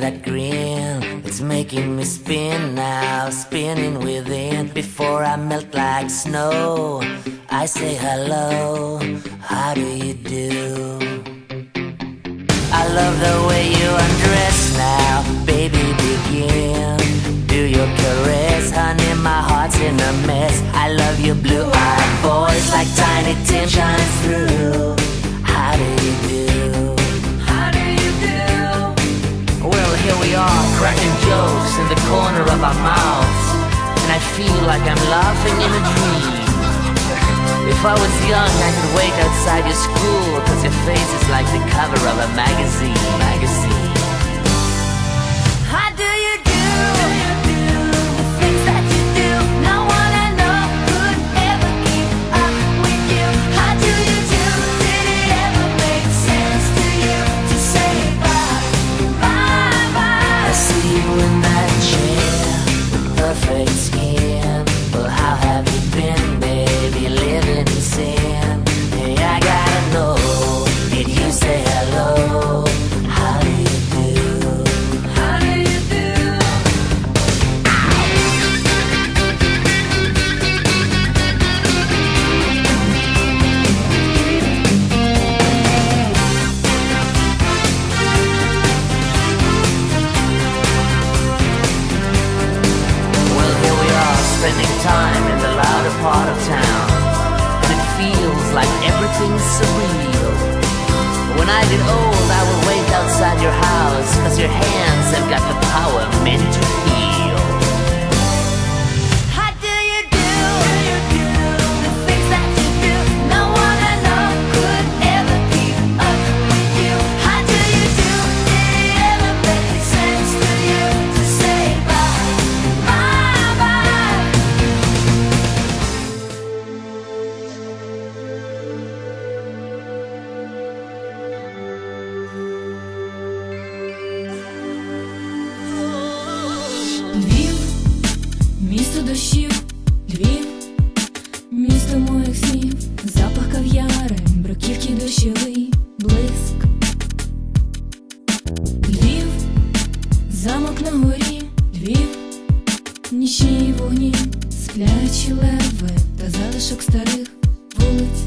that grin, it's making me spin now, spinning within. Before I melt like snow, I say hello, how do you do? I love the way you undress now, baby begin. Do your caress, honey, my heart's in a mess. I love your blue-eyed voice like Tiny Tim shining through. How do you do? How do you do? Well, here we are, cracking jokes in the corner of our mouths, and I feel like I'm laughing in a dream. If I was young, I could wait outside your school, 'cause your face is like the cover of a magazine. How do you do? The things that you do, no one I know could ever keep up with you. How do you do? Did it ever make sense to you to say bye, bye, bye? I see you in that chair, with perfect skin. Well, how have you been, baby, living in sin? Hey, I gotta know, did you say hello? How do you do? How do you do? Well, here we are, spending time in the louder part of town, and it feels like everything's surreal. When I get old, I will wait outside your house, 'cause your hands have got the power meant to heal. How do you do? The things that you do, no one I know could ever keep up with you. How do you do? Did it ever make sense to you to say bye, bye, bye? Львів, місто дощів, Львів, місто моїх снів, запах кав'яри, бруківки дощовий блиск. Львів, замок на горі, Львів, нічні вогні, сплячі леви та залишок старих вулиць.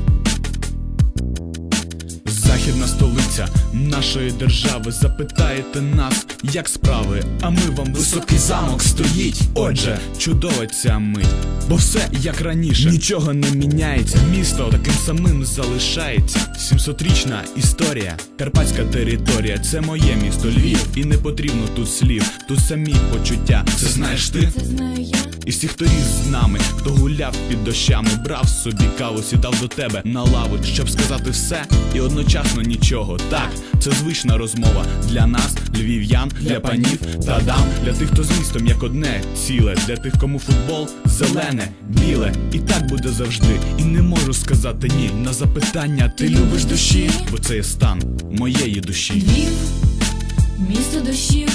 Західна столиця нашої держави. Запитаєте нас, як справи, а ми вам високий замок стоїть. Отже, чудова ця мить, бо все як раніше, нічого не міняється. Місто таким самим залишається. 700-річна історія, карпатська територія. Це моє місто Львів, і не потрібно тут слів. Тут самі почуття, це знаєш ти? Це знаю я. І всі, хто ріс з нами, хто гуляв під дощами, брав собі каву, сідав до тебе на лаву, щоб сказати все і одночасно нічого. Так, це звична розмова для нас, львів'ян, для панів та дам, для тих, хто з містом як одне ціле, для тих, кому футбол зелене, біле. І так буде завжди. І не можу сказати ні на запитання: ти любиш дощі? Бо це є стан моєї душі. Львів, місто дощів,